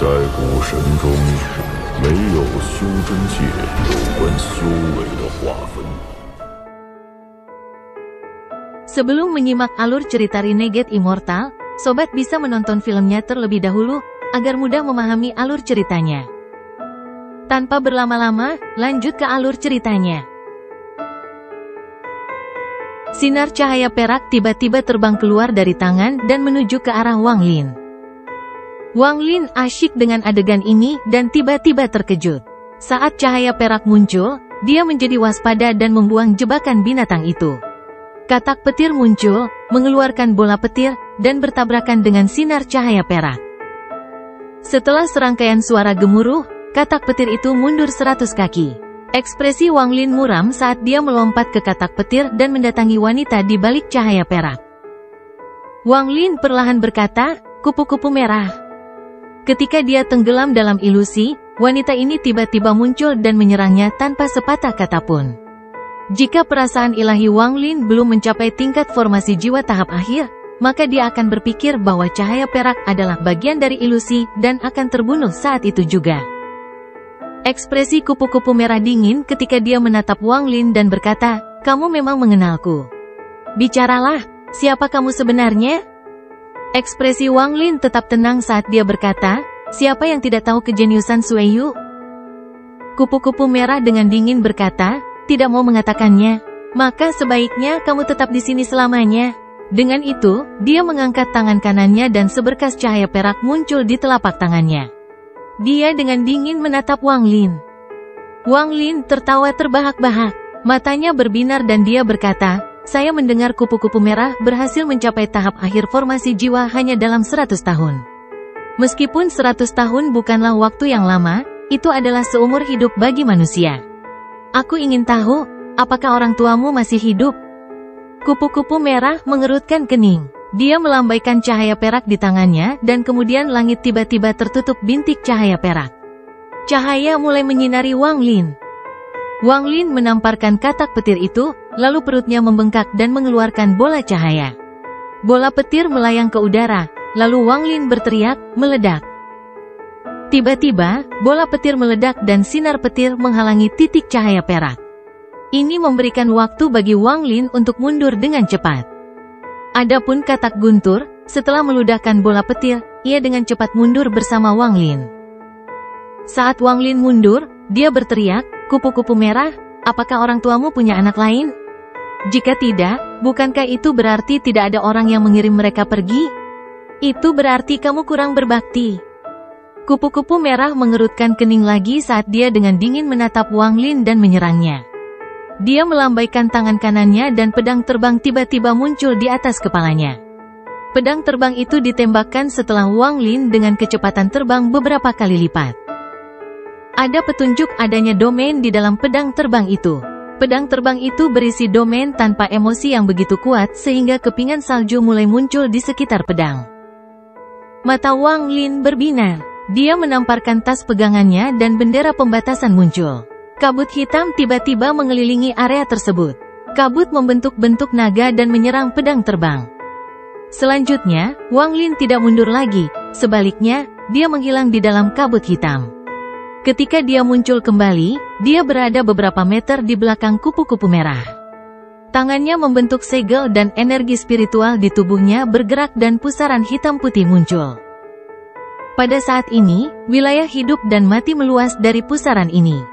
在古神中，没有修真界有关修为的划分。Sebelum menyimak alur cerita Renegade Immortal, sobat bisa menonton filmnya terlebih dahulu, agar mudah memahami alur ceritanya. Tanpa berlama-lama, lanjut ke alur ceritanya. Sinar cahaya perak tiba-tiba terbang keluar dari tangan dan menuju ke arah Wang Lin. Wang Lin asyik dengan adegan ini dan tiba-tiba terkejut. Saat cahaya perak muncul, dia menjadi waspada dan membuang jebakan binatang itu. Katak petir muncul, mengeluarkan bola petir, dan bertabrakan dengan sinar cahaya perak. Setelah serangkaian suara gemuruh, katak petir itu mundur 100 kaki. Ekspresi Wang Lin muram saat dia melompat ke katak petir dan mendatangi wanita di balik cahaya perak. Wang Lin perlahan berkata, "Kupu-kupu merah." Ketika dia tenggelam dalam ilusi, wanita ini tiba-tiba muncul dan menyerangnya tanpa sepatah kata pun. Jika perasaan ilahi Wang Lin belum mencapai tingkat formasi jiwa tahap akhir, maka dia akan berpikir bahwa cahaya perak adalah bagian dari ilusi dan akan terbunuh saat itu juga. Ekspresi kupu-kupu merah dingin ketika dia menatap Wang Lin dan berkata, "Kamu memang mengenalku. Bicaralah, siapa kamu sebenarnya?" Ekspresi Wang Lin tetap tenang saat dia berkata, "Siapa yang tidak tahu kejeniusan Sueyu?" Kupu-kupu merah dengan dingin berkata, "Tidak mau mengatakannya, maka sebaiknya kamu tetap di sini selamanya." Dengan itu, dia mengangkat tangan kanannya dan seberkas cahaya perak muncul di telapak tangannya. Dia dengan dingin menatap Wang Lin. Wang Lin tertawa terbahak-bahak. Matanya berbinar dan dia berkata, "Saya mendengar kupu-kupu merah berhasil mencapai tahap akhir formasi jiwa hanya dalam 100 tahun. Meskipun 100 tahun bukanlah waktu yang lama, itu adalah seumur hidup bagi manusia. Aku ingin tahu, apakah orang tuamu masih hidup?" Kupu-kupu merah mengerutkan kening. Dia melambaikan cahaya perak di tangannya dan kemudian langit tiba-tiba tertutup bintik cahaya perak. Cahaya mulai menyinari Wang Lin. Wang Lin menamparkan katak petir itu, lalu perutnya membengkak dan mengeluarkan bola cahaya. Bola petir melayang ke udara, lalu Wang Lin berteriak, "Meledak!" Tiba-tiba, bola petir meledak dan sinar petir menghalangi titik cahaya perak. Ini memberikan waktu bagi Wang Lin untuk mundur dengan cepat. Adapun katak guntur, setelah meludahkan bola petir, ia dengan cepat mundur bersama Wang Lin. Saat Wang Lin mundur, dia berteriak, "Kupu-kupu merah, apakah orang tuamu punya anak lain? Jika tidak, bukankah itu berarti tidak ada orang yang mengirim mereka pergi? Itu berarti kamu kurang berbakti." Kupu-kupu merah mengerutkan kening lagi saat dia dengan dingin menatap Wang Lin dan menyerangnya. Dia melambaikan tangan kanannya dan pedang terbang tiba-tiba muncul di atas kepalanya. Pedang terbang itu ditembakkan setelah Wang Lin dengan kecepatan terbang beberapa kali lipat. Ada petunjuk adanya domain di dalam pedang terbang itu. Pedang terbang itu berisi domain tanpa emosi yang begitu kuat sehingga kepingan salju mulai muncul di sekitar pedang. Mata Wang Lin berbinar. Dia menamparkan tas pegangannya dan bendera pembatasan muncul. Kabut hitam tiba-tiba mengelilingi area tersebut. Kabut membentuk bentuk naga dan menyerang pedang terbang. Selanjutnya, Wang Lin tidak mundur lagi, sebaliknya, dia menghilang di dalam kabut hitam. Ketika dia muncul kembali, dia berada beberapa meter di belakang kupu-kupu merah. Tangannya membentuk segel dan energi spiritual di tubuhnya bergerak dan pusaran hitam putih muncul. Pada saat ini, wilayah hidup dan mati meluas dari pusaran ini.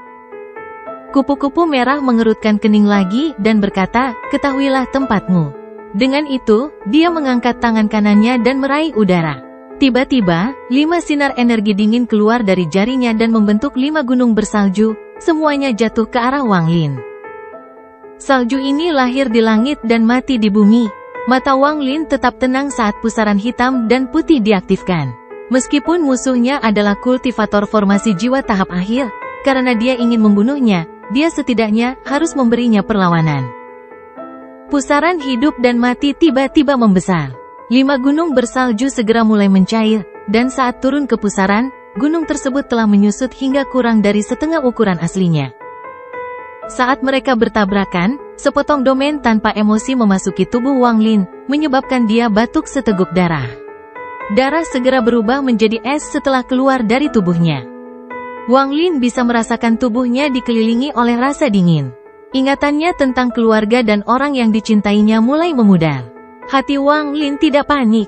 Kupu-kupu merah mengerutkan kening lagi dan berkata, "Ketahuilah tempatmu." Dengan itu, dia mengangkat tangan kanannya dan meraih udara. Tiba-tiba, 5 sinar energi dingin keluar dari jarinya dan membentuk 5 gunung bersalju, semuanya jatuh ke arah Wang Lin. Salju ini lahir di langit dan mati di bumi. Mata Wang Lin tetap tenang saat pusaran hitam dan putih diaktifkan. Meskipun musuhnya adalah kultivator formasi jiwa tahap akhir, karena dia ingin membunuhnya, dia setidaknya harus memberinya perlawanan. Pusaran hidup dan mati tiba-tiba membesar. 5 gunung bersalju segera mulai mencair, dan saat turun ke pusaran, gunung tersebut telah menyusut hingga kurang dari setengah ukuran aslinya. Saat mereka bertabrakan, sepotong domain tanpa emosi memasuki tubuh Wang Lin, menyebabkan dia batuk seteguk darah. Darah segera berubah menjadi es setelah keluar dari tubuhnya. Wang Lin bisa merasakan tubuhnya dikelilingi oleh rasa dingin. Ingatannya tentang keluarga dan orang yang dicintainya mulai memudar. Hati Wang Lin tidak panik.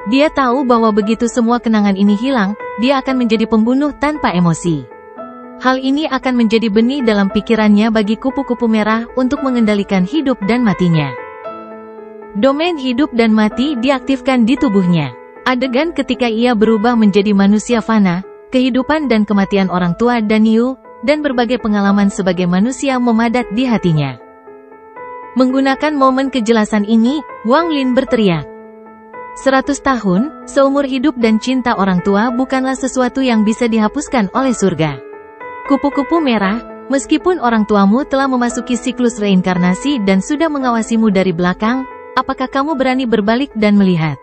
Dia tahu bahwa begitu semua kenangan ini hilang, dia akan menjadi pembunuh tanpa emosi. Hal ini akan menjadi benih dalam pikirannya bagi kupu-kupu merah untuk mengendalikan hidup dan matinya. Domain hidup dan mati diaktifkan di tubuhnya. Adegan ketika ia berubah menjadi manusia fana, kehidupan dan kematian orang tua dan Yu, dan berbagai pengalaman sebagai manusia memadat di hatinya. Menggunakan momen kejelasan ini, Wang Lin berteriak. 100 tahun, seumur hidup dan cinta orang tua bukanlah sesuatu yang bisa dihapuskan oleh surga. Kupu-kupu merah, meskipun orang tuamu telah memasuki siklus reinkarnasi dan sudah mengawasimu dari belakang, apakah kamu berani berbalik dan melihat?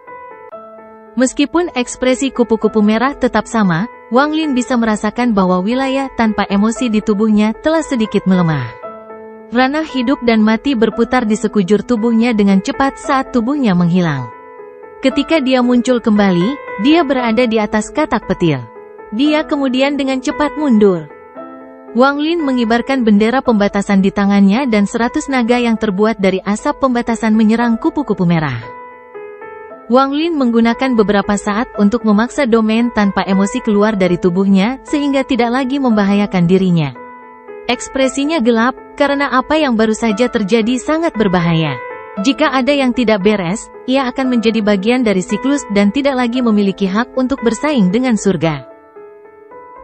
Meskipun ekspresi kupu-kupu merah tetap sama, Wang Lin bisa merasakan bahwa wilayah tanpa emosi di tubuhnya telah sedikit melemah. Ranah hidup dan mati berputar di sekujur tubuhnya dengan cepat saat tubuhnya menghilang. Ketika dia muncul kembali, dia berada di atas katak petir. Dia kemudian dengan cepat mundur. Wang Lin mengibarkan bendera pembatasan di tangannya dan 100 naga yang terbuat dari asap pembatasan menyerang kupu-kupu merah. Wang Lin menggunakan beberapa saat untuk memaksa domain tanpa emosi keluar dari tubuhnya sehingga tidak lagi membahayakan dirinya. Ekspresinya gelap, karena apa yang baru saja terjadi sangat berbahaya. Jika ada yang tidak beres, ia akan menjadi bagian dari siklus dan tidak lagi memiliki hak untuk bersaing dengan surga.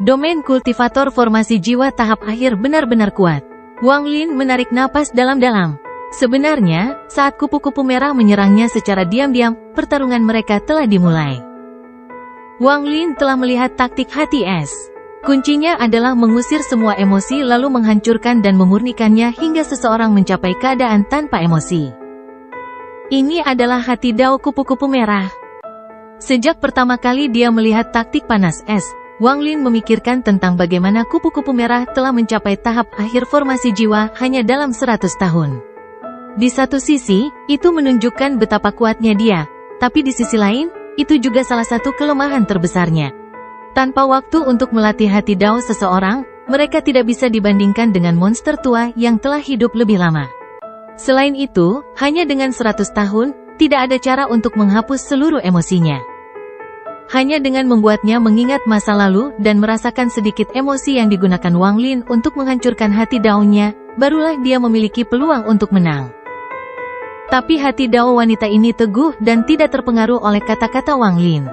Domain kultivator formasi jiwa tahap akhir benar-benar kuat. Wang Lin menarik napas dalam-dalam. Sebenarnya, saat kupu-kupu merah menyerangnya secara diam-diam, pertarungan mereka telah dimulai. Wang Lin telah melihat taktik hati es. Kuncinya adalah mengusir semua emosi lalu menghancurkan dan memurnikannya hingga seseorang mencapai keadaan tanpa emosi. Ini adalah hati Dao kupu-kupu merah. Sejak pertama kali dia melihat taktik panas es, Wang Lin memikirkan tentang bagaimana kupu-kupu merah telah mencapai tahap akhir formasi jiwa hanya dalam 100 tahun. Di satu sisi, itu menunjukkan betapa kuatnya dia, tapi di sisi lain, itu juga salah satu kelemahan terbesarnya. Tanpa waktu untuk melatih hati Dao seseorang, mereka tidak bisa dibandingkan dengan monster tua yang telah hidup lebih lama. Selain itu, hanya dengan 100 tahun, tidak ada cara untuk menghapus seluruh emosinya. Hanya dengan membuatnya mengingat masa lalu dan merasakan sedikit emosi yang digunakan Wang Lin untuk menghancurkan hati Dao-nya, barulah dia memiliki peluang untuk menang. Tapi hati Dao wanita ini teguh dan tidak terpengaruh oleh kata-kata Wang Lin.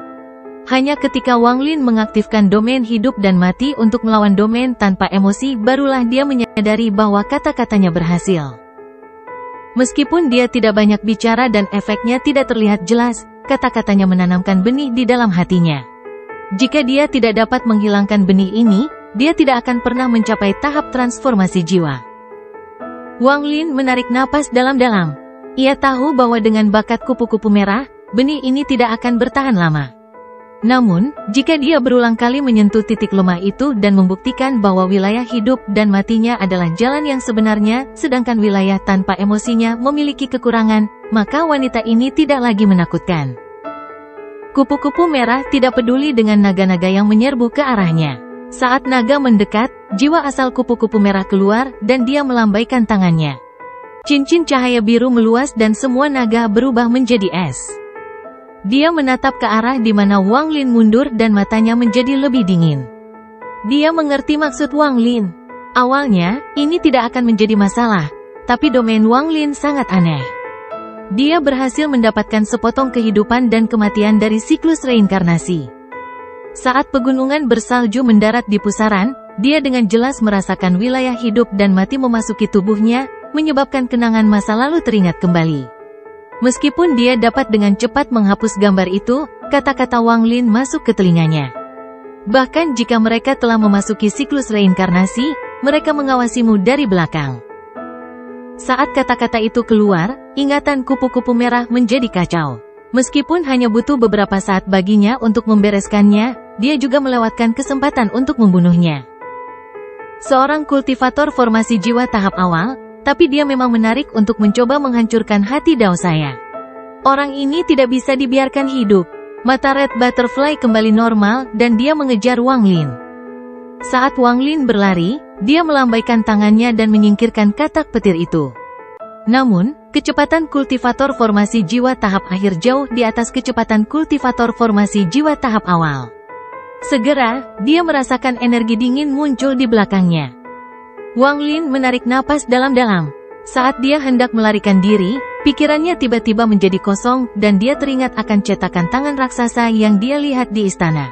Hanya ketika Wang Lin mengaktifkan domain hidup dan mati untuk melawan domain tanpa emosi, barulah dia menyadari bahwa kata-katanya berhasil. Meskipun dia tidak banyak bicara dan efeknya tidak terlihat jelas, kata-katanya menanamkan benih di dalam hatinya. Jika dia tidak dapat menghilangkan benih ini, dia tidak akan pernah mencapai tahap transformasi jiwa. Wang Lin menarik napas dalam-dalam. Ia tahu bahwa dengan bakat kupu-kupu merah, benih ini tidak akan bertahan lama. Namun, jika dia berulang kali menyentuh titik lemah itu dan membuktikan bahwa wilayah hidup dan matinya adalah jalan yang sebenarnya, sedangkan wilayah tanpa emosinya memiliki kekurangan, maka wanita ini tidak lagi menakutkan. Kupu-kupu merah tidak peduli dengan naga-naga yang menyerbu ke arahnya. Saat naga mendekat, jiwa asal kupu-kupu merah keluar dan dia melambaikan tangannya. Cincin cahaya biru meluas dan semua naga berubah menjadi es. Dia menatap ke arah di mana Wang Lin mundur dan matanya menjadi lebih dingin. Dia mengerti maksud Wang Lin. Awalnya, ini tidak akan menjadi masalah, tapi domain Wang Lin sangat aneh. Dia berhasil mendapatkan sepotong kehidupan dan kematian dari siklus reinkarnasi. Saat pegunungan bersalju mendarat di pusaran, dia dengan jelas merasakan wilayah hidup dan mati memasuki tubuhnya, menyebabkan kenangan masa lalu teringat kembali. Meskipun dia dapat dengan cepat menghapus gambar itu, kata-kata Wang Lin masuk ke telinganya. Bahkan jika mereka telah memasuki siklus reinkarnasi, mereka mengawasimu dari belakang. Saat kata-kata itu keluar, ingatan kupu-kupu merah menjadi kacau. Meskipun hanya butuh beberapa saat baginya untuk membereskannya, dia juga melewatkan kesempatan untuk membunuhnya. Seorang kultivator formasi jiwa tahap awal, tapi dia memang menarik untuk mencoba menghancurkan hati Dao saya. Orang ini tidak bisa dibiarkan hidup. mata Red Butterfly kembali normal dan dia mengejar Wang Lin. Saat Wang Lin berlari, dia melambaikan tangannya dan menyingkirkan katak petir itu. Namun, kecepatan kultivator formasi jiwa tahap akhir jauh di atas kecepatan kultivator formasi jiwa tahap awal. Segera, dia merasakan energi dingin muncul di belakangnya. Wang Lin menarik napas dalam-dalam. Saat dia hendak melarikan diri, pikirannya tiba-tiba menjadi kosong dan dia teringat akan cetakan tangan raksasa yang dia lihat di istana.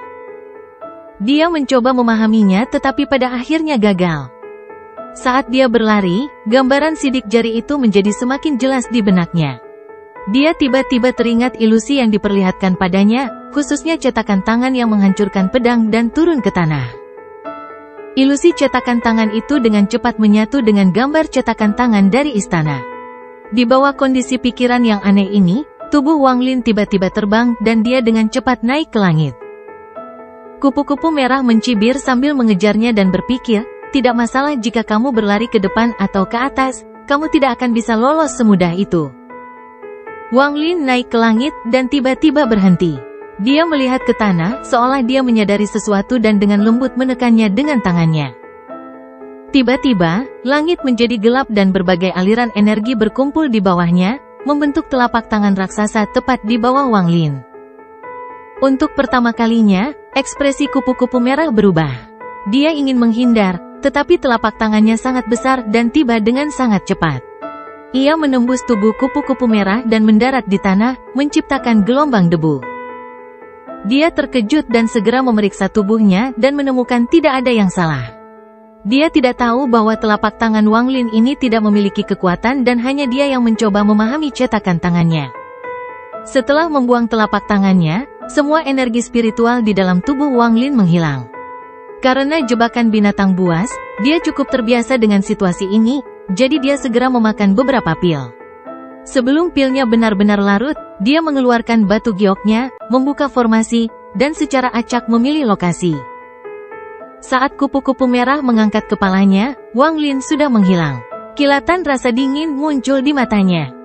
Dia mencoba memahaminya tetapi pada akhirnya gagal. Saat dia berlari, gambaran sidik jari itu menjadi semakin jelas di benaknya. Dia tiba-tiba teringat ilusi yang diperlihatkan padanya, khususnya cetakan tangan yang menghancurkan pedang dan turun ke tanah. Ilusi cetakan tangan itu dengan cepat menyatu dengan gambar cetakan tangan dari istana. Di bawah kondisi pikiran yang aneh ini, tubuh Wang Lin tiba-tiba terbang dan dia dengan cepat naik ke langit. Kupu-kupu merah mencibir sambil mengejarnya dan berpikir, tidak masalah jika kamu berlari ke depan atau ke atas, kamu tidak akan bisa lolos semudah itu. Wang Lin naik ke langit dan tiba-tiba berhenti. Dia melihat ke tanah, seolah dia menyadari sesuatu dan dengan lembut menekannya dengan tangannya. Tiba-tiba, langit menjadi gelap dan berbagai aliran energi berkumpul di bawahnya, membentuk telapak tangan raksasa tepat di bawah Wang Lin. Untuk pertama kalinya, ekspresi kupu-kupu merah berubah. Dia ingin menghindar, tetapi telapak tangannya sangat besar dan tiba dengan sangat cepat. Ia menembus tubuh kupu-kupu merah dan mendarat di tanah, menciptakan gelombang debu. Dia terkejut dan segera memeriksa tubuhnya dan menemukan tidak ada yang salah. Dia tidak tahu bahwa telapak tangan Wang Lin ini tidak memiliki kekuatan dan hanya dia yang mencoba memahami cetakan tangannya. Setelah membuang telapak tangannya, semua energi spiritual di dalam tubuh Wang Lin menghilang. Karena jebakan binatang buas, dia cukup terbiasa dengan situasi ini, jadi dia segera memakan beberapa pil. Sebelum pilnya benar-benar larut, dia mengeluarkan batu gioknya, membuka formasi, dan secara acak memilih lokasi. Saat kupu-kupu merah mengangkat kepalanya, Wang Lin sudah menghilang. Kilatan rasa dingin muncul di matanya.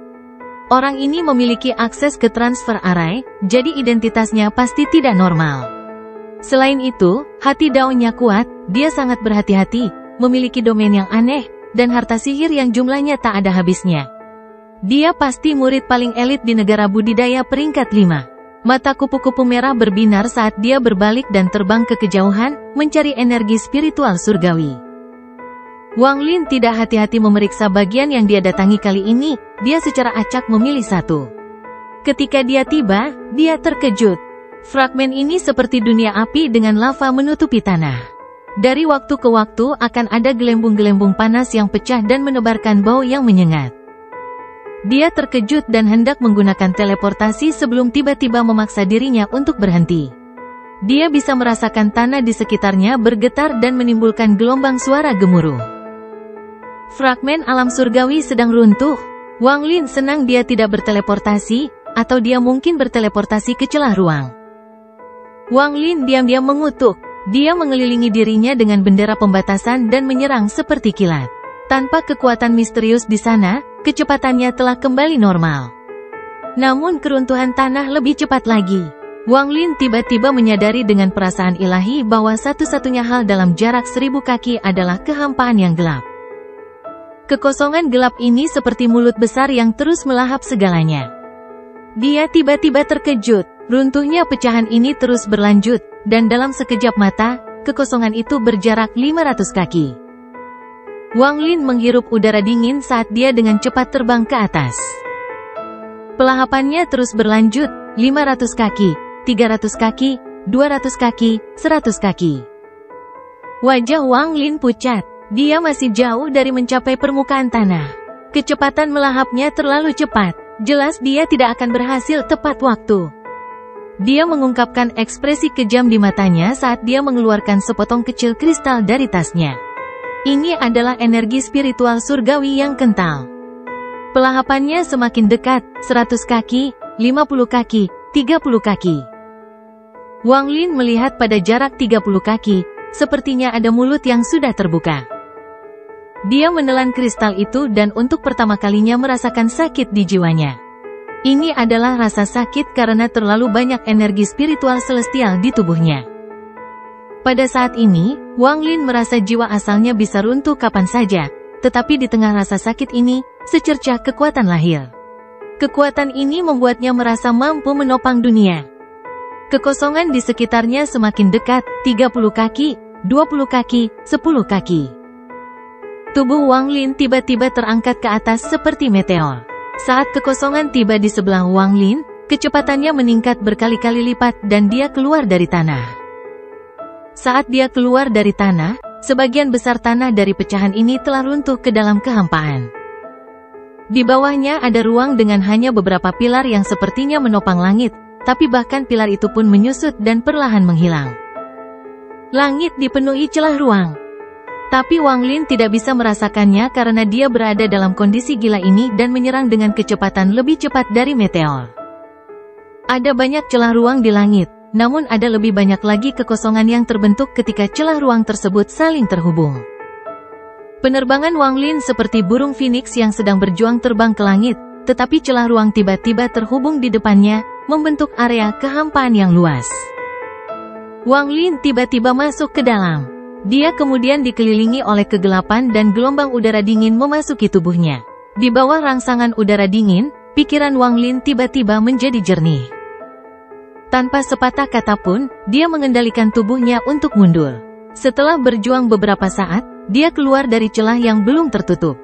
Orang ini memiliki akses ke transfer array, jadi identitasnya pasti tidak normal. Selain itu, hati daunnya kuat, dia sangat berhati-hati, memiliki domain yang aneh, dan harta sihir yang jumlahnya tak ada habisnya. Dia pasti murid paling elit di negara budidaya peringkat 5. Mata kupu-kupu merah berbinar saat dia berbalik dan terbang ke kejauhan, mencari energi spiritual surgawi. Wang Lin tidak hati-hati memeriksa bagian yang dia datangi kali ini, dia secara acak memilih satu. Ketika dia tiba, dia terkejut. Fragmen ini seperti dunia api dengan lava menutupi tanah. Dari waktu ke waktu akan ada gelembung-gelembung panas yang pecah dan menebarkan bau yang menyengat. Dia terkejut dan hendak menggunakan teleportasi sebelum tiba-tiba memaksa dirinya untuk berhenti. Dia bisa merasakan tanah di sekitarnya bergetar dan menimbulkan gelombang suara gemuruh. Fragmen alam surgawi sedang runtuh. Wang Lin senang dia tidak berteleportasi, atau dia mungkin berteleportasi ke celah ruang. Wang Lin diam-diam mengutuk. Dia mengelilingi dirinya dengan bendera pembatasan dan menyerang seperti kilat. Tanpa kekuatan misterius di sana, kecepatannya telah kembali normal. Namun keruntuhan tanah lebih cepat lagi. Wang Lin tiba-tiba menyadari dengan perasaan ilahi bahwa satu-satunya hal dalam jarak 1000 kaki adalah kehampaan yang gelap. Kekosongan gelap ini seperti mulut besar yang terus melahap segalanya. Dia tiba-tiba terkejut, runtuhnya pecahan ini terus berlanjut, dan dalam sekejap mata, kekosongan itu berjarak 500 kaki. Wang Lin menghirup udara dingin saat dia dengan cepat terbang ke atas. Pelahapannya terus berlanjut, 500 kaki, 300 kaki, 200 kaki, 100 kaki. Wajah Wang Lin pucat, dia masih jauh dari mencapai permukaan tanah. Kecepatan melahapnya terlalu cepat, jelas dia tidak akan berhasil tepat waktu. Dia mengungkapkan ekspresi kejam di matanya saat dia mengeluarkan sepotong kecil kristal dari tasnya. Ini adalah energi spiritual surgawi yang kental. Pelahapannya semakin dekat, 100 kaki, 50 kaki, 30 kaki. Wang Lin melihat pada jarak 30 kaki, sepertinya ada mulut yang sudah terbuka. Dia menelan kristal itu dan untuk pertama kalinya merasakan sakit di jiwanya. Ini adalah rasa sakit karena terlalu banyak energi spiritual celestial di tubuhnya. Pada saat ini, Wang Lin merasa jiwa asalnya bisa runtuh kapan saja, tetapi di tengah rasa sakit ini, secercah kekuatan lahir. Kekuatan ini membuatnya merasa mampu menopang dunia. Kekosongan di sekitarnya semakin dekat, 30 kaki, 20 kaki, 10 kaki. Tubuh Wang Lin tiba-tiba terangkat ke atas seperti meteor. Saat kekosongan tiba di sebelah Wang Lin, kecepatannya meningkat berkali-kali lipat dan dia keluar dari tanah. Saat dia keluar dari tanah, sebagian besar tanah dari pecahan ini telah runtuh ke dalam kehampaan. Di bawahnya ada ruang dengan hanya beberapa pilar yang sepertinya menopang langit, tapi bahkan pilar itu pun menyusut dan perlahan menghilang. Langit dipenuhi celah ruang. Tapi Wang Lin tidak bisa merasakannya karena dia berada dalam kondisi gila ini dan menyerang dengan kecepatan lebih cepat dari meteor. Ada banyak celah ruang di langit. Namun ada lebih banyak lagi kekosongan yang terbentuk ketika celah ruang tersebut saling terhubung. Penerbangan Wang Lin seperti burung phoenix yang sedang berjuang terbang ke langit, tetapi celah ruang tiba-tiba terhubung di depannya, membentuk area kehampaan yang luas. Wang Lin tiba-tiba masuk ke dalam. Dia kemudian dikelilingi oleh kegelapan dan gelombang udara dingin memasuki tubuhnya. Di bawah rangsangan udara dingin, pikiran Wang Lin tiba-tiba menjadi jernih. Tanpa sepatah kata pun, dia mengendalikan tubuhnya untuk mundur. Setelah berjuang beberapa saat, dia keluar dari celah yang belum tertutup.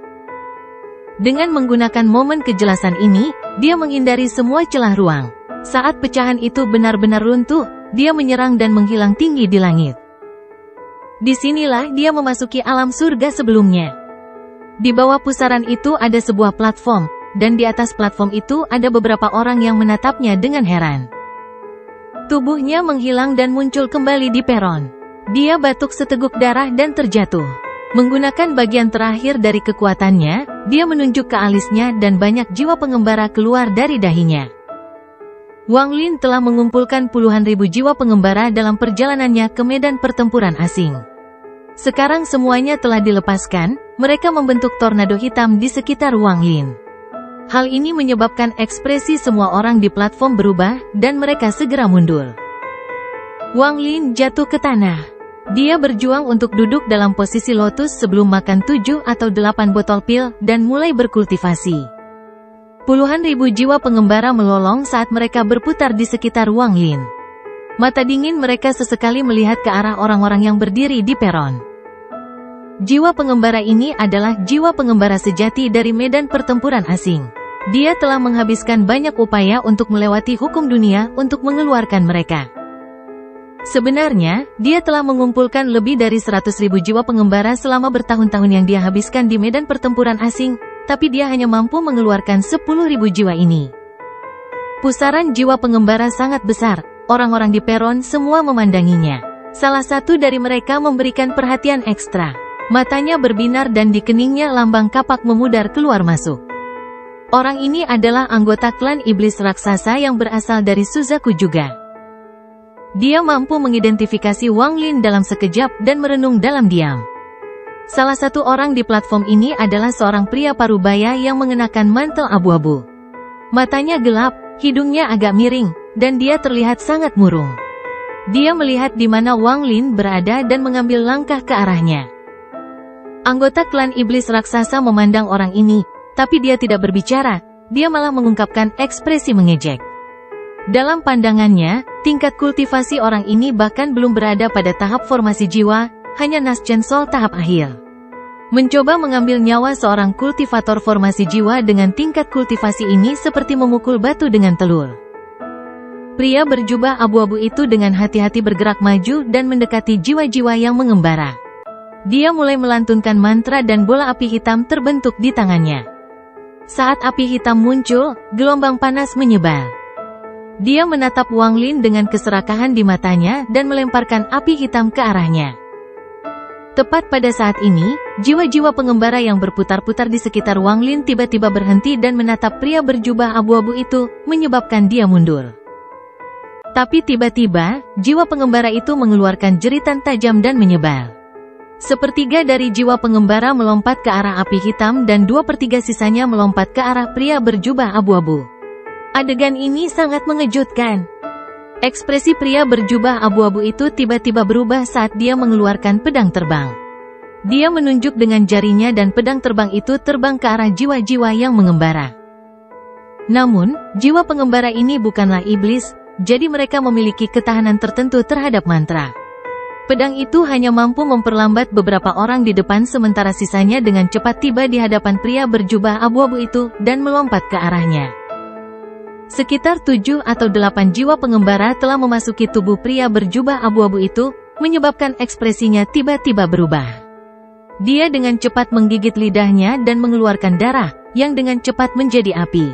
Dengan menggunakan momen kejelasan ini, dia menghindari semua celah ruang. Saat pecahan itu benar-benar runtuh, dia menyerang dan menghilang tinggi di langit. Disinilah dia memasuki alam surga sebelumnya. Di bawah pusaran itu ada sebuah platform, dan di atas platform itu ada beberapa orang yang menatapnya dengan heran. Tubuhnya menghilang dan muncul kembali di peron. Dia batuk seteguk darah dan terjatuh. Menggunakan bagian terakhir dari kekuatannya, dia menunjuk ke alisnya dan banyak jiwa pengembara keluar dari dahinya. Wang Lin telah mengumpulkan puluhan ribu jiwa pengembara dalam perjalanannya ke medan pertempuran asing. Sekarang semuanya telah dilepaskan, mereka membentuk tornado hitam di sekitar Wang Lin. Hal ini menyebabkan ekspresi semua orang di platform berubah, dan mereka segera mundur. Wang Lin jatuh ke tanah. Dia berjuang untuk duduk dalam posisi lotus sebelum makan 7 atau 8 botol pil, dan mulai berkultivasi. Puluhan ribu jiwa pengembara melolong saat mereka berputar di sekitar Wang Lin. Mata dingin mereka sesekali melihat ke arah orang-orang yang berdiri di peron. Jiwa pengembara ini adalah jiwa pengembara sejati dari medan pertempuran asing. Dia telah menghabiskan banyak upaya untuk melewati hukum dunia untuk mengeluarkan mereka. Sebenarnya, dia telah mengumpulkan lebih dari 100.000 jiwa pengembara selama bertahun-tahun yang dia habiskan di medan pertempuran asing, tapi dia hanya mampu mengeluarkan 10.000 jiwa ini. Pusaran jiwa pengembara sangat besar, orang-orang di peron semua memandanginya. Salah satu dari mereka memberikan perhatian ekstra. Matanya berbinar dan di keningnya lambang kapak memudar keluar masuk. Orang ini adalah anggota klan iblis raksasa yang berasal dari Suzaku juga. Dia mampu mengidentifikasi Wang Lin dalam sekejap dan merenung dalam diam. Salah satu orang di platform ini adalah seorang pria parubaya yang mengenakan mantel abu-abu. Matanya gelap, hidungnya agak miring, dan dia terlihat sangat murung. Dia melihat di mana Wang Lin berada dan mengambil langkah ke arahnya. Anggota klan iblis raksasa memandang orang ini, tapi dia tidak berbicara, dia malah mengungkapkan ekspresi mengejek. Dalam pandangannya, tingkat kultivasi orang ini bahkan belum berada pada tahap formasi jiwa, hanya Naschen Soul tahap akhir. Mencoba mengambil nyawa seorang kultivator formasi jiwa dengan tingkat kultivasi ini seperti memukul batu dengan telur. Pria berjubah abu-abu itu dengan hati-hati bergerak maju dan mendekati jiwa-jiwa yang mengembara. Dia mulai melantunkan mantra dan bola api hitam terbentuk di tangannya. Saat api hitam muncul, gelombang panas menyebar. Dia menatap Wang Lin dengan keserakahan di matanya dan melemparkan api hitam ke arahnya. Tepat pada saat ini, jiwa-jiwa pengembara yang berputar-putar di sekitar Wang Lin tiba-tiba berhenti dan menatap pria berjubah abu-abu itu, menyebabkan dia mundur. Tapi tiba-tiba, jiwa pengembara itu mengeluarkan jeritan tajam dan menyebar. Sepertiga dari jiwa pengembara melompat ke arah api hitam dan 2/3 sisanya melompat ke arah pria berjubah abu-abu. Adegan ini sangat mengejutkan. Ekspresi pria berjubah abu-abu itu tiba-tiba berubah saat dia mengeluarkan pedang terbang. Dia menunjuk dengan jarinya dan pedang terbang itu terbang ke arah jiwa-jiwa yang mengembara. Namun, jiwa pengembara ini bukanlah iblis, jadi mereka memiliki ketahanan tertentu terhadap mantra. Pedang itu hanya mampu memperlambat beberapa orang di depan sementara sisanya dengan cepat tiba di hadapan pria berjubah abu-abu itu dan melompat ke arahnya. Sekitar 7 atau 8 jiwa pengembara telah memasuki tubuh pria berjubah abu-abu itu, menyebabkan ekspresinya tiba-tiba berubah. Dia dengan cepat menggigit lidahnya dan mengeluarkan darah, yang dengan cepat menjadi api.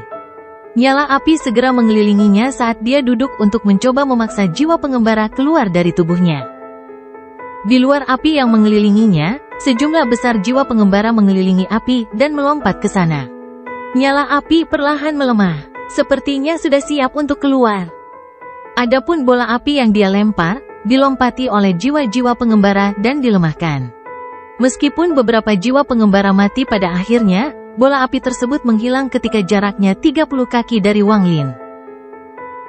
Nyala api segera mengelilinginya saat dia duduk untuk mencoba memaksa jiwa pengembara keluar dari tubuhnya. Di luar api yang mengelilinginya, sejumlah besar jiwa pengembara mengelilingi api dan melompat ke sana. Nyala api perlahan melemah. Sepertinya sudah siap untuk keluar. Adapun bola api yang dia lempar, dilompati oleh jiwa-jiwa pengembara dan dilemahkan. Meskipun beberapa jiwa pengembara mati pada akhirnya, bola api tersebut menghilang ketika jaraknya 30 kaki dari Wang Lin.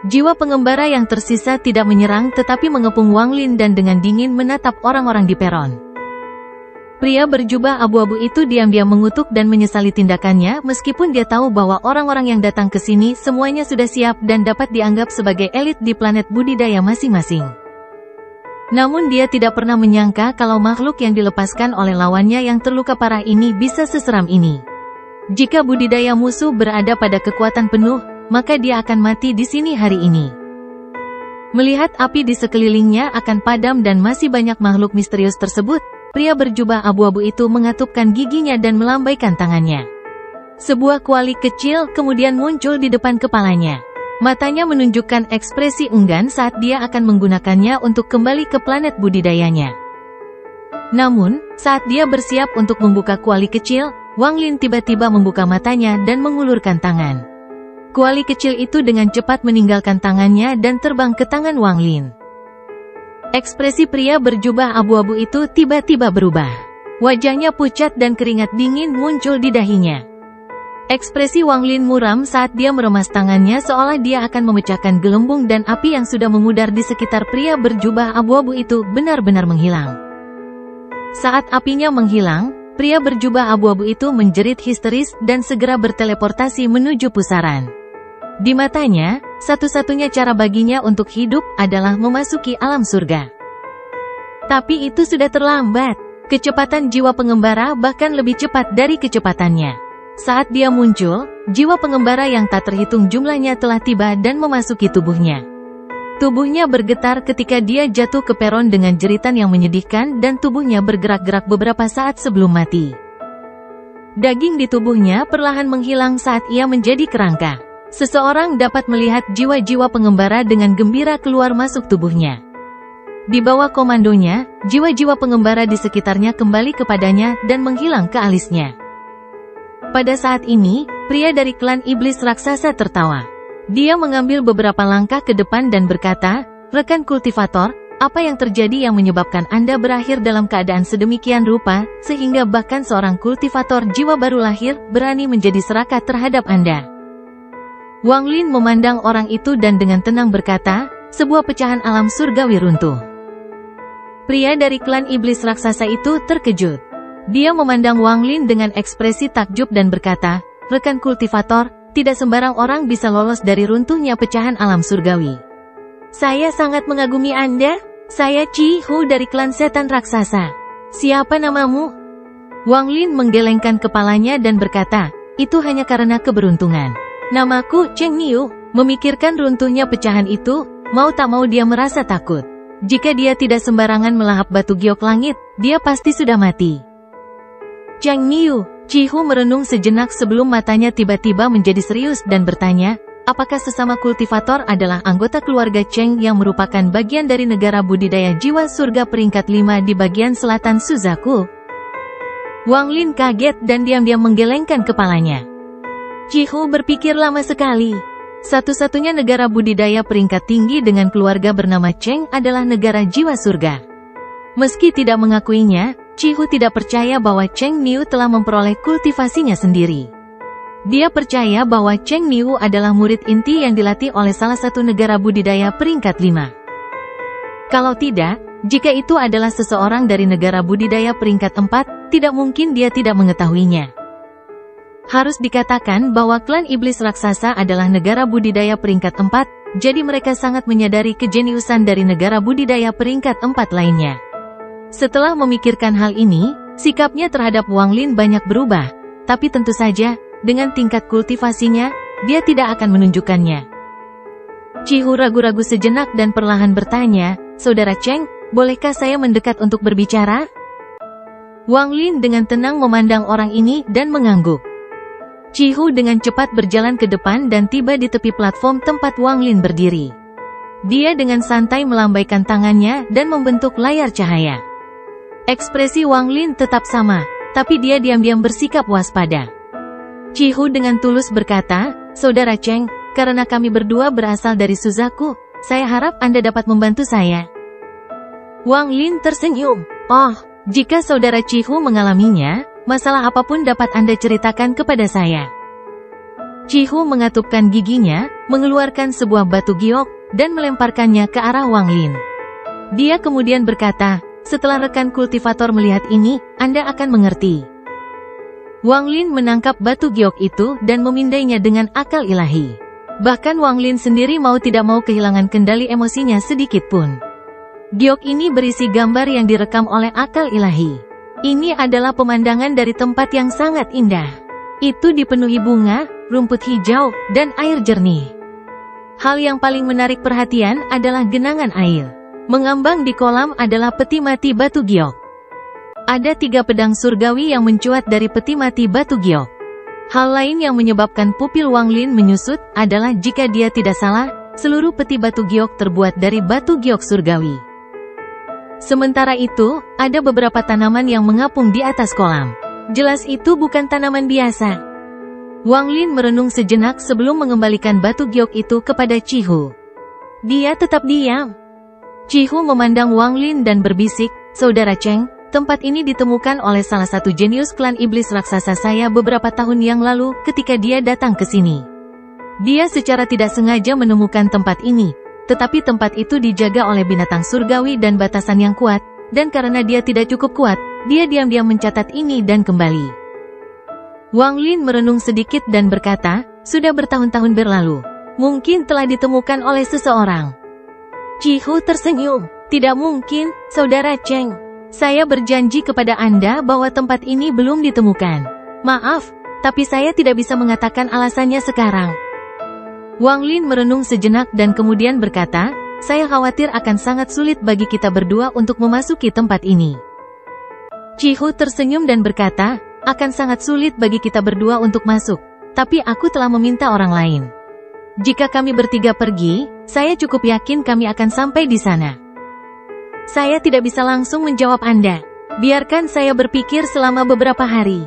Jiwa pengembara yang tersisa tidak menyerang tetapi mengepung Wang Lin dan dengan dingin menatap orang-orang di peron. Pria berjubah abu-abu itu diam-diam mengutuk dan menyesali tindakannya meskipun dia tahu bahwa orang-orang yang datang ke sini semuanya sudah siap dan dapat dianggap sebagai elit di planet budidaya masing-masing. Namun dia tidak pernah menyangka kalau makhluk yang dilepaskan oleh lawannya yang terluka parah ini bisa seseram ini. Jika budidaya musuh berada pada kekuatan penuh, maka dia akan mati di sini hari ini. Melihat api di sekelilingnya akan padam dan masih banyak makhluk misterius tersebut, pria berjubah abu-abu itu mengatupkan giginya dan melambaikan tangannya. Sebuah kuali kecil kemudian muncul di depan kepalanya. Matanya menunjukkan ekspresi enggan saat dia akan menggunakannya untuk kembali ke planet budidayanya. Namun, saat dia bersiap untuk membuka kuali kecil, Wang Lin tiba-tiba membuka matanya dan mengulurkan tangan. Kuali kecil itu dengan cepat meninggalkan tangannya dan terbang ke tangan Wang Lin. Ekspresi pria berjubah abu-abu itu tiba-tiba berubah. Wajahnya pucat dan keringat dingin muncul di dahinya. Ekspresi Wang Lin muram saat dia meremas tangannya seolah dia akan memecahkan gelembung dan api yang sudah memudar di sekitar pria berjubah abu-abu itu benar-benar menghilang. Saat apinya menghilang, pria berjubah abu-abu itu menjerit histeris dan segera berteleportasi menuju pusaran. Di matanya, satu-satunya cara baginya untuk hidup adalah memasuki alam surga. Tapi itu sudah terlambat. Kecepatan jiwa pengembara bahkan lebih cepat dari kecepatannya. Saat dia muncul, jiwa pengembara yang tak terhitung jumlahnya telah tiba dan memasuki tubuhnya. Tubuhnya bergetar ketika dia jatuh ke peron dengan jeritan yang menyedihkan dan tubuhnya bergerak-gerak beberapa saat sebelum mati. Daging di tubuhnya perlahan menghilang saat ia menjadi kerangka. Seseorang dapat melihat jiwa-jiwa pengembara dengan gembira keluar masuk tubuhnya. Di bawah komandonya, jiwa-jiwa pengembara di sekitarnya kembali kepadanya dan menghilang ke alisnya. Pada saat ini, pria dari klan iblis raksasa tertawa. Dia mengambil beberapa langkah ke depan dan berkata, "Rekan kultivator, apa yang terjadi yang menyebabkan Anda berakhir dalam keadaan sedemikian rupa, sehingga bahkan seorang kultivator jiwa baru lahir berani menjadi serakah terhadap Anda?" Wang Lin memandang orang itu dan dengan tenang berkata, "Sebuah pecahan alam surgawi runtuh." Pria dari klan iblis raksasa itu terkejut. Dia memandang Wang Lin dengan ekspresi takjub dan berkata, "Rekan kultivator, tidak sembarang orang bisa lolos dari runtuhnya pecahan alam surgawi. Saya sangat mengagumi Anda. Saya Chi Hu dari klan setan raksasa. Siapa namamu?" Wang Lin menggelengkan kepalanya dan berkata, "Itu hanya karena keberuntungan. Namaku Cheng Niu." Memikirkan runtuhnya pecahan itu, mau tak mau dia merasa takut. Jika dia tidak sembarangan melahap batu giok langit, dia pasti sudah mati. Cheng Niu, Chi Hu merenung sejenak sebelum matanya tiba-tiba menjadi serius dan bertanya, "Apakah sesama kultivator adalah anggota keluarga Cheng yang merupakan bagian dari negara budidaya jiwa surga peringkat 5 di bagian selatan Suzaku?" Wang Lin kaget dan diam-diam menggelengkan kepalanya. Chi Hu berpikir lama sekali. Satu-satunya negara budidaya peringkat tinggi dengan keluarga bernama Cheng adalah negara jiwa surga. Meski tidak mengakuinya, Chi Hu tidak percaya bahwa Cheng Niu telah memperoleh kultivasinya sendiri. Dia percaya bahwa Cheng Niu adalah murid inti yang dilatih oleh salah satu negara budidaya peringkat 5. Kalau tidak, jika itu adalah seseorang dari negara budidaya peringkat 4, tidak mungkin dia tidak mengetahuinya. Harus dikatakan bahwa klan iblis raksasa adalah negara budidaya peringkat 4, jadi mereka sangat menyadari kejeniusan dari negara budidaya peringkat 4 lainnya. Setelah memikirkan hal ini, sikapnya terhadap Wang Lin banyak berubah, tapi tentu saja, dengan tingkat kultivasinya, dia tidak akan menunjukkannya. Chihu ragu-ragu sejenak dan perlahan bertanya, "Saudara Cheng, bolehkah saya mendekat untuk berbicara?" Wang Lin dengan tenang memandang orang ini dan mengangguk. Chihu dengan cepat berjalan ke depan dan tiba di tepi platform tempat Wang Lin berdiri. Dia dengan santai melambaikan tangannya dan membentuk layar cahaya. Ekspresi Wang Lin tetap sama, tapi dia diam-diam bersikap waspada. Chihu dengan tulus berkata, "Saudara Cheng, karena kami berdua berasal dari Suzaku, saya harap Anda dapat membantu saya." Wang Lin tersenyum. "Oh, jika saudara Chihu mengalaminya, masalah apapun dapat Anda ceritakan kepada saya." Chihu mengatupkan giginya, mengeluarkan sebuah batu giok, dan melemparkannya ke arah Wang Lin. Dia kemudian berkata, "Setelah rekan kultivator melihat ini, Anda akan mengerti." Wang Lin menangkap batu giok itu dan memindainya dengan akal ilahi. Bahkan Wang Lin sendiri mau tidak mau kehilangan kendali emosinya sedikit pun. Giok ini berisi gambar yang direkam oleh akal ilahi. Ini adalah pemandangan dari tempat yang sangat indah. Itu dipenuhi bunga, rumput hijau, dan air jernih. Hal yang paling menarik perhatian adalah genangan air. Mengambang di kolam adalah peti mati batu giok. Ada 3 pedang surgawi yang mencuat dari peti mati batu giok. Hal lain yang menyebabkan pupil Wang Lin menyusut adalah jika dia tidak salah, seluruh peti batu giok terbuat dari batu giok surgawi. Sementara itu, ada beberapa tanaman yang mengapung di atas kolam. Jelas itu bukan tanaman biasa. Wang Lin merenung sejenak sebelum mengembalikan batu giok itu kepada Chihu. Dia tetap diam. Chihu memandang Wang Lin dan berbisik, "Saudara Cheng, tempat ini ditemukan oleh salah satu jenius klan iblis raksasa saya beberapa tahun yang lalu ketika dia datang ke sini. Dia secara tidak sengaja menemukan tempat ini, tetapi tempat itu dijaga oleh binatang surgawi dan batasan yang kuat, dan karena dia tidak cukup kuat, dia diam-diam mencatat ini dan kembali." Wang Lin merenung sedikit dan berkata, "Sudah bertahun-tahun berlalu. Mungkin telah ditemukan oleh seseorang." Chihu tersenyum. "Tidak mungkin, Saudara Cheng. Saya berjanji kepada Anda bahwa tempat ini belum ditemukan. Maaf, tapi saya tidak bisa mengatakan alasannya sekarang." Wang Lin merenung sejenak dan kemudian berkata, "Saya khawatir akan sangat sulit bagi kita berdua untuk memasuki tempat ini." Chihu tersenyum dan berkata, "Akan sangat sulit bagi kita berdua untuk masuk, tapi aku telah meminta orang lain. Jika kami bertiga pergi, saya cukup yakin kami akan sampai di sana." "Saya tidak bisa langsung menjawab Anda. Biarkan saya berpikir selama beberapa hari."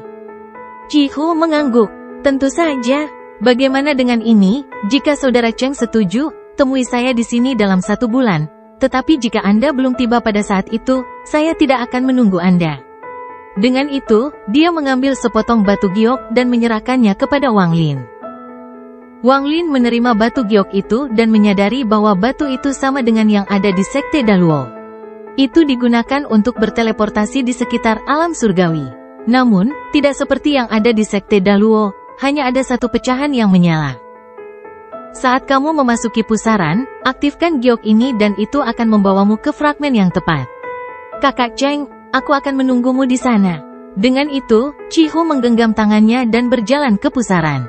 Chihu mengangguk. "Tentu saja. Bagaimana dengan ini, jika Saudara Cheng setuju, temui saya di sini dalam 1 bulan. Tetapi jika Anda belum tiba pada saat itu, saya tidak akan menunggu Anda." Dengan itu, dia mengambil sepotong batu giok dan menyerahkannya kepada Wang Lin. Wang Lin menerima batu giok itu dan menyadari bahwa batu itu sama dengan yang ada di Sekte Daluo. Itu digunakan untuk berteleportasi di sekitar alam surgawi. Namun, tidak seperti yang ada di Sekte Daluo, hanya ada 1 pecahan yang menyala. Saat kamu memasuki pusaran, aktifkan giok ini dan itu akan membawamu ke fragmen yang tepat. "Kakak Cheng, aku akan menunggumu di sana." Dengan itu, Chihu menggenggam tangannya dan berjalan ke pusaran.